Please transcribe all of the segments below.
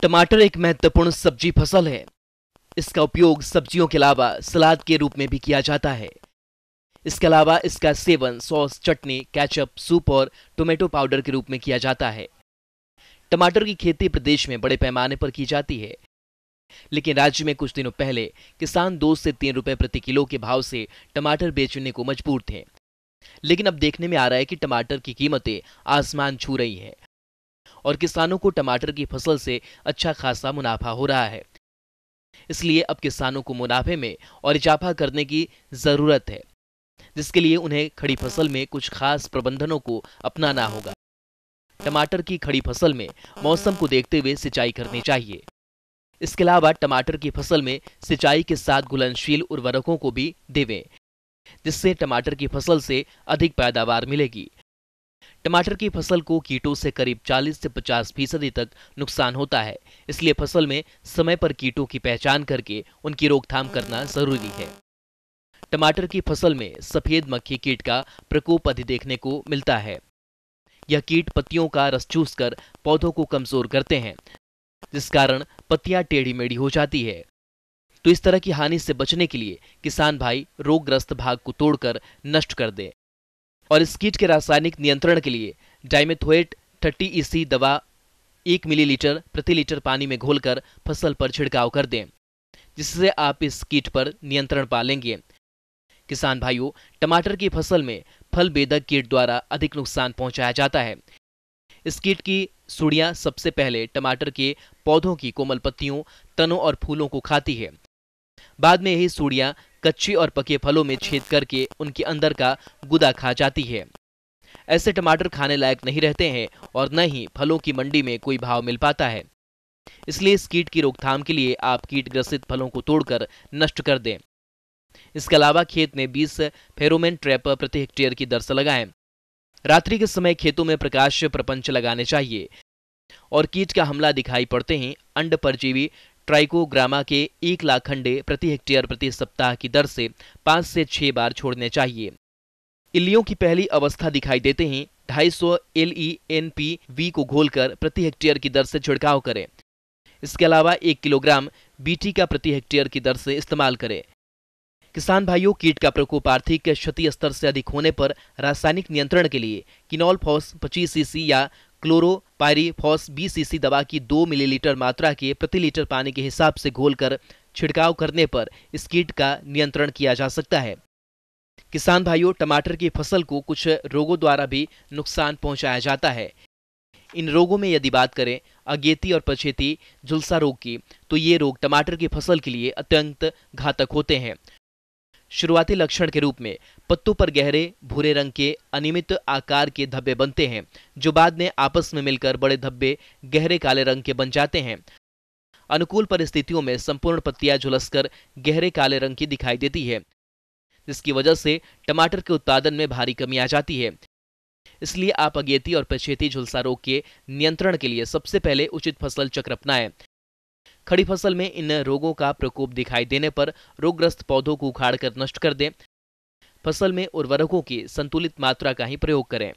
टमाटर एक महत्वपूर्ण सब्जी फसल है। इसका उपयोग सब्जियों के अलावा सलाद के रूप में भी किया जाता है। इसके अलावा इसका सेवन सॉस, चटनी, केचप, सूप और टोमेटो पाउडर के रूप में किया जाता है। टमाटर की खेती प्रदेश में बड़े पैमाने पर की जाती है, लेकिन राज्य में कुछ दिनों पहले किसान 2 से 3 रुपए प्रति किलो के भाव से टमाटर बेचने को मजबूर थे। लेकिन अब देखने में आ रहा है कि टमाटर की कीमतें आसमान छू रही हैं और किसानों को टमाटर की फसल से अच्छा खासा मुनाफा हो रहा है। इसलिए अब किसानों को मुनाफे में और इजाफा करने की जरूरत है, जिसके लिए उन्हें खड़ी फसल में कुछ खास प्रबंधनों को अपनाना होगा। टमाटर की खड़ी फसल में मौसम को देखते हुए सिंचाई करनी चाहिए। इसके अलावा टमाटर की फसल में सिंचाई के साथ घुलनशील उर्वरकों को भी देवें, जिससे टमाटर की फसल से अधिक पैदावार मिलेगी। टमाटर की फसल को कीटों से करीब 40 से 50% तक नुकसान होता है, इसलिए फसल में समय पर कीटों की पहचान करके उनकी रोकथाम करना जरूरी है। टमाटर की फसल में सफेद मक्खी कीट का प्रकोप अधिक देखने को मिलता है। यह कीट पत्तियों का रस चूसकर पौधों को कमजोर करते हैं, जिस कारण पत्तियां टेढ़ी मेढ़ी हो जाती है। तो इस तरह की हानि से बचने के लिए किसान भाई रोगग्रस्त भाग को तोड़कर नष्ट कर दें और इस कीट के रासायनिक नियंत्रण के लिए डाइमेथोएट 30 दवा 1 मिलीलीटर प्रति लीटर पानी में घोलकर फसल पर छिड़काव कर दें, जिससे आप इस कीट पर नियंत्रण पा लेंगे। किसान भाइयों, टमाटर की फसल में फल बेधक कीट द्वारा अधिक नुकसान पहुंचाया जाता है। इस कीट की सुड़ियां सबसे पहले टमाटर के पौधों की कोमल पत्तियों, तनों और फूलों को खाती है। बाद में यही सुड़ियां कच्चे और पके फलों में छेद करके उनके अंदर का गुदा खा जाती है। ऐसे टमाटर खाने लायक नहीं रहते हैं और न ही फलों की मंडी में कोई भाव मिल पाता है। इसलिए इस कीट की रोकथाम के लिए आप कीट ग्रसित फलों को तोड़कर नष्ट कर दें। इसके अलावा खेत में 20 फेरोमोन ट्रैप प्रति हेक्टेयर की दर से लगाएं। रात्रि के समय खेतों में प्रकाश प्रपंच लगाने चाहिए और कीट का हमला दिखाई पड़ते ही अंड परजीवी ट्राइकोग्रामा के 1 लाख अंडे प्रति हेक्टेयर प्रति सप्ताह की दर से 5 से 6 बार छोड़ने चाहिए। इल्लियों की पहली अवस्था दिखाई देते ही 250 LENPV को घोलकर प्रति हेक्टेयर की दर से छिड़काव करें। इसके अलावा 1 किलोग्राम BT का प्रति हेक्टेयर की दर से इस्तेमाल करें। किसान भाइयों, कीट का प्रकोप आर्थिक क्षति स्तर से अधिक होने पर रासायनिक नियंत्रण के लिए किनोल-फॉस 25 सीसी या क्लोरोपाइरीफॉस 20 सीसी दवा की 2 मिलीलीटर मात्रा के प्रति लीटर पानी के हिसाब से घोलकर छिड़काव करने पर इस कीट का नियंत्रण किया जा सकता है। किसान भाइयों, टमाटर की फसल को कुछ रोगों द्वारा भी नुकसान पहुंचाया जाता है। इन रोगों में यदि बात करें अगेती और पछेती झुलसा रोग की, तो ये रोग टमाटर की फसल के लिए अत्यंत घातक होते हैं। शुरुआती लक्षण के रूप में पत्तों पर गहरे भूरे रंग के अनियमित आकार के धब्बे बनते हैं, जो बाद में आपस में मिलकर बड़े धब्बे गहरे काले रंग के बन जाते हैं। अनुकूल परिस्थितियों में संपूर्ण पत्तियां झुलसकर गहरे काले रंग की दिखाई देती है, जिसकी वजह से टमाटर के उत्पादन में भारी कमी आ जाती है। इसलिए आप अगेती और पछेती झुलसा रोग के नियंत्रण के लिए सबसे पहले उचित फसल चक्र अपनाएं। खड़ी फसल में इन रोगों का प्रकोप दिखाई देने पर रोगग्रस्त पौधों को उखाड़कर नष्ट कर दें। फसल में उर्वरकों की संतुलित मात्रा का ही प्रयोग करें।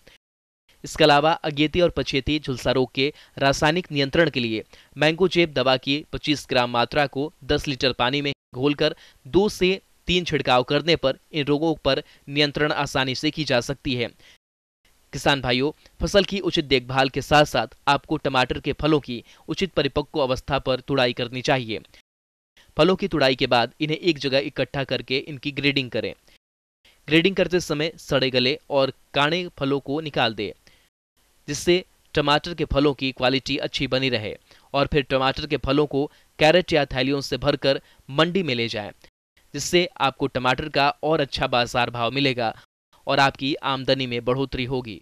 इसके अलावा अगेती और पछेती झुलसा रोग के रासायनिक नियंत्रण के लिए मैंगोजेब दवा की 25 ग्राम मात्रा को 10 लीटर पानी में घोलकर 2 से 3 छिड़काव करने पर इन रोगों पर नियंत्रण आसानी से की जा सकती है। किसान भाइयों, फसल की उचित देखभाल के साथ साथ आपको टमाटर के फलों की उचित परिपक्व अवस्था पर तुड़ाई करनी चाहिए। फलों की तुड़ाई के बाद इन्हें एक जगह इकट्ठा करके इनकी ग्रेडिंग करें। ग्रेडिंग करते समय सड़े गले और काणे फलों को निकाल दें, जिससे टमाटर के फलों की क्वालिटी अच्छी बनी रहे और फिर टमाटर के फलों को कैरेट या थैलियों से भरकर मंडी में ले जाएं, जिससे आपको टमाटर का और अच्छा बाजार भाव मिलेगा और आपकी आमदनी में बढ़ोतरी होगी।